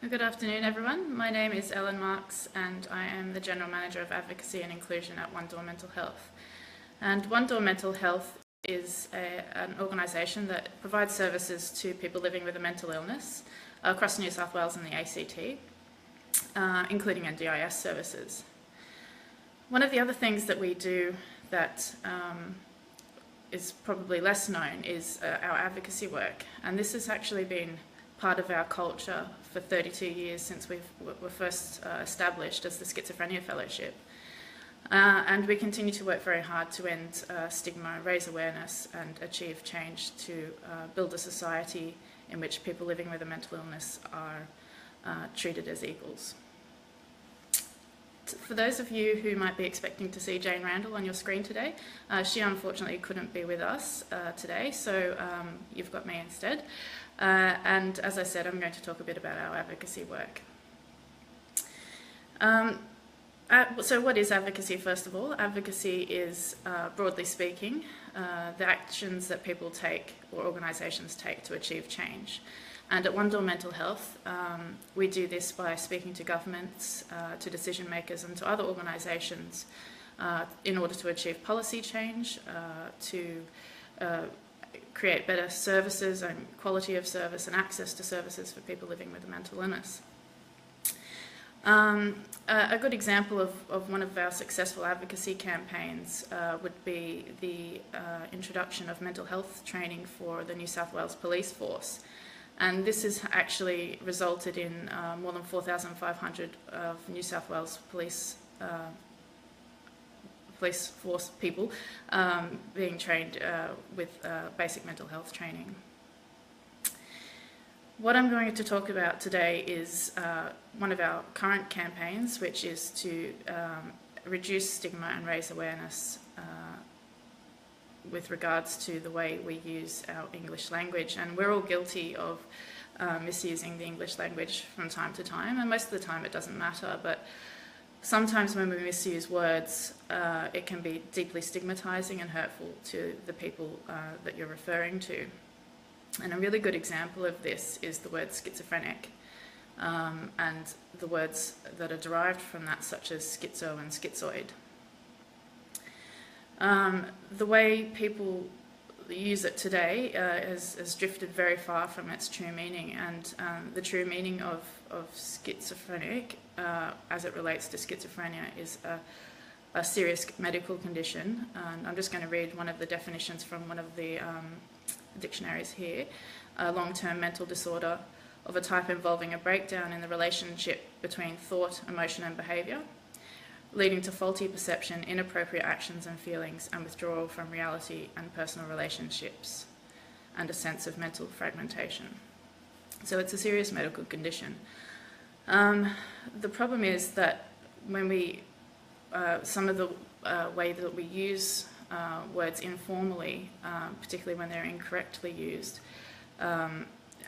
Good afternoon, everyone. My name is Ellen Marks, and I am the General Manager of Advocacy and Inclusion at One Door Mental Health. And One Door Mental Health is an organisation that provides services to people living with a mental illness across New South Wales and the ACT, including NDIS services. One of the other things that we do that is probably less known is our advocacy work, and this has actually been part of our culture for 32 years since we were first established as the Schizophrenia Fellowship. And we continue to work very hard to end stigma, raise awareness and achieve change to build a society in which people living with a mental illness are treated as equals. For those of you who might be expecting to see Jane Randall on your screen today, she unfortunately couldn't be with us today, so you've got me instead. And as I said, I'm going to talk a bit about our advocacy work. So what is advocacy, first of all? Advocacy is, broadly speaking, the actions that people take or organisations take to achieve change. And at One Door Mental Health, we do this by speaking to governments, to decision makers and to other organisations in order to achieve policy change, to create better services and quality of service and access to services for people living with a mental illness. A good example of one of our successful advocacy campaigns would be the introduction of mental health training for the New South Wales Police Force. And this has actually resulted in more than 4,500 of New South Wales police force people being trained with basic mental health training. What I'm going to talk about today is one of our current campaigns, which is to reduce stigma and raise awareness with regards to the way we use our English language. And we're all guilty of misusing the English language from time to time, and most of the time it doesn't matter, but sometimes when we misuse words, it can be deeply stigmatising and hurtful to the people that you're referring to. And a really good example of this is the word schizophrenic, and the words that are derived from that, such as schizo and schizoid. The way people use it today has drifted very far from its true meaning, and the true meaning of schizophrenic, as it relates to schizophrenia, is a serious medical condition. And I'm just going to read one of the definitions from one of the dictionaries here. A long-term mental disorder of a type involving a breakdown in the relationship between thought, emotion and behaviour, leading to faulty perception, inappropriate actions and feelings, and withdrawal from reality and personal relationships, and a sense of mental fragmentation. So it's a serious medical condition. The problem is that when we, some of the way that we use words informally, particularly when they're incorrectly used,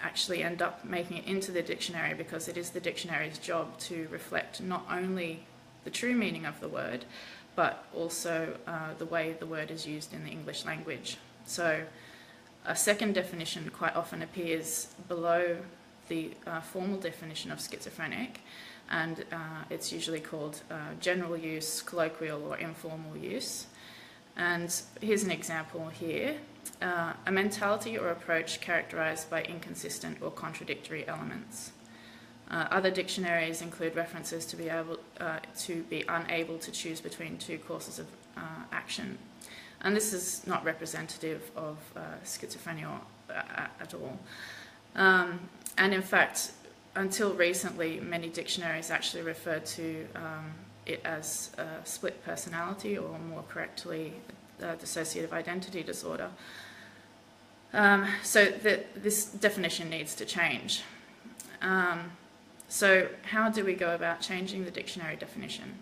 actually end up making it into the dictionary, because it is the dictionary's job to reflect not only the true meaning of the word, but also the way the word is used in the English language. So a second definition quite often appears below the formal definition of schizophrenic, and it's usually called general use, colloquial or informal use. And here's an example here. A mentality or approach characterised by inconsistent or contradictory elements. Other dictionaries include references to be unable to choose between two courses of action. And this is not representative of schizophrenia at all. And in fact, until recently, many dictionaries actually refer to it as split personality, or more correctly, dissociative identity disorder. So this definition needs to change. So how do we go about changing the dictionary definition?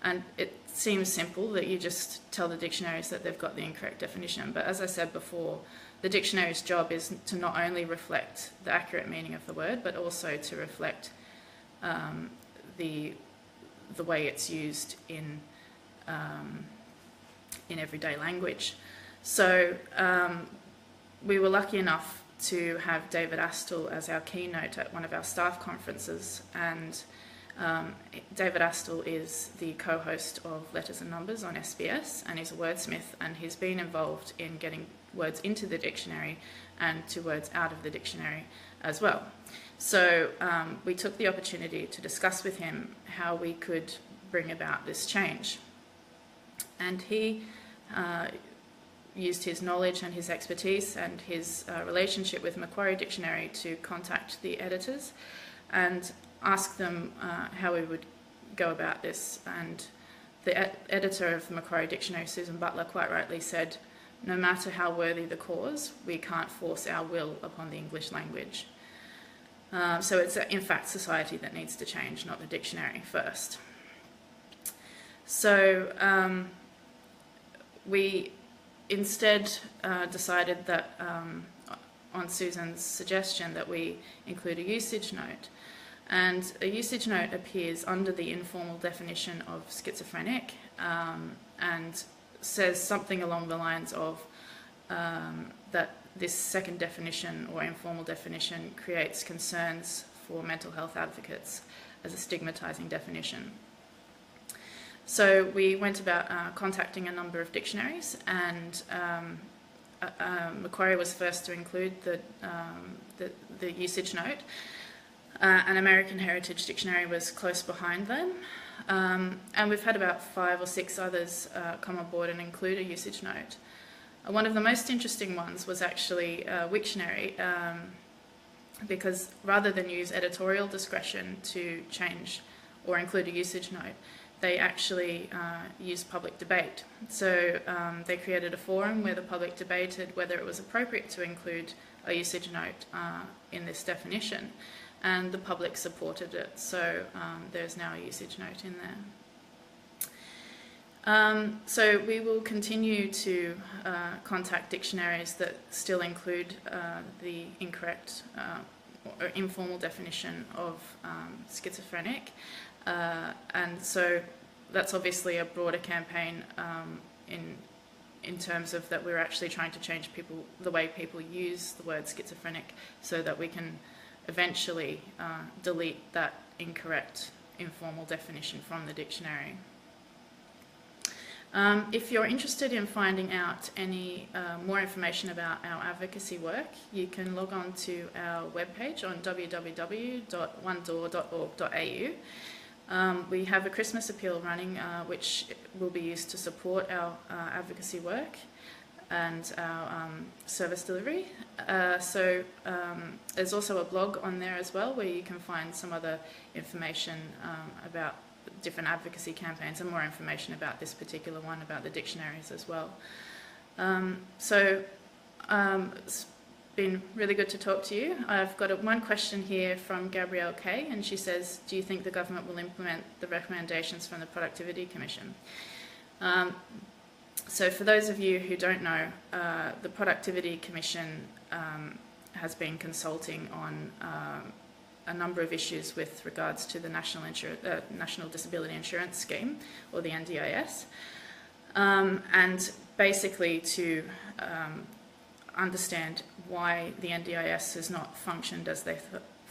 And it seems simple that you just tell the dictionaries that they've got the incorrect definition, but as I said before, the dictionary's job is to not only reflect the accurate meaning of the word, but also to reflect the way it's used in everyday language. So we were lucky enough to have David Astle as our keynote at one of our staff conferences, and David Astle is the co-host of Letters and Numbers on SBS, and he's a wordsmith, and he's been involved in getting words into the dictionary and to words out of the dictionary as well. So we took the opportunity to discuss with him how we could bring about this change. And he used his knowledge and his expertise and his relationship with Macquarie Dictionary to contact the editors and ask them how we would go about this. And the editor of the Macquarie Dictionary, Susan Butler, quite rightly said, no matter how worthy the cause, we can't force our will upon the English language. So it's, in fact, society that needs to change, not the dictionary first. So we instead decided that, on Susan's suggestion, that we include a usage note. And a usage note appears under the informal definition of schizophrenic and says something along the lines of that this second definition or informal definition creates concerns for mental health advocates as a stigmatizing definition. So we went about contacting a number of dictionaries, and Macquarie was first to include the usage note. An American Heritage Dictionary was close behind them, and we've had about 5 or 6 others come on board and include a usage note. One of the most interesting ones was actually Wiktionary, because rather than use editorial discretion to change or include a usage note, they actually used public debate. So they created a forum where the public debated whether it was appropriate to include a usage note in this definition, and the public supported it. So there's now a usage note in there. So we will continue to contact dictionaries that still include the incorrect or informal definition of schizophrenic. And so that's obviously a broader campaign in terms of that we're actually trying to change the way people use the word schizophrenic, so that we can eventually delete that incorrect informal definition from the dictionary. If you're interested in finding out any more information about our advocacy work, you can log on to our webpage on www.onedoor.org.au. We have a Christmas appeal running which will be used to support our advocacy work and our service delivery. So there's also a blog on there as well, where you can find some other information about different advocacy campaigns and more information about this particular one, about the dictionaries as well. It's been really good to talk to you. I've got one question here from Gabrielle Kay, and she says, do you think the government will implement the recommendations from the Productivity Commission? So for those of you who don't know, the Productivity Commission has been consulting on a number of issues with regards to the National Disability Insurance Scheme, or the NDIS, and basically to understand why the NDIS has not functioned as they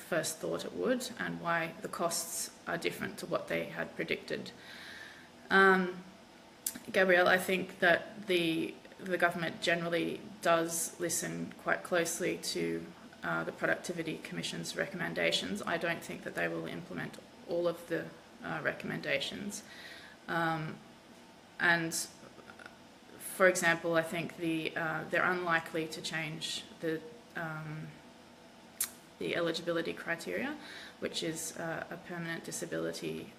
first thought it would, and why the costs are different to what they had predicted. Gabrielle, I think that the government generally does listen quite closely to the Productivity Commission's recommendations. I don't think that they will implement all of the recommendations. And for example, I think they're unlikely to change the eligibility criteria, which is a permanent disability.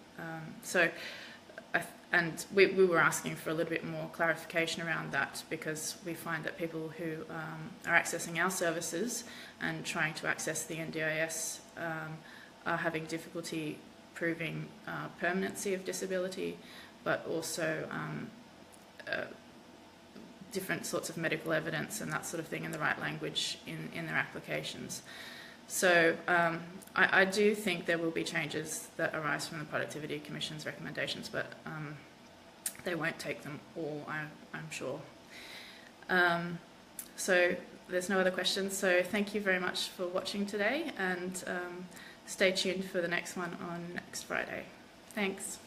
And we were asking for a little bit more clarification around that, because we find that people who are accessing our services and trying to access the NDIS are having difficulty proving permanency of disability, but also different sorts of medical evidence and that sort of thing in the right language in their applications. So I do think there will be changes that arise from the Productivity Commission's recommendations, but they won't take them all, I'm sure. So there's no other questions, so thank you very much for watching today, and stay tuned for the next one on next Friday. Thanks.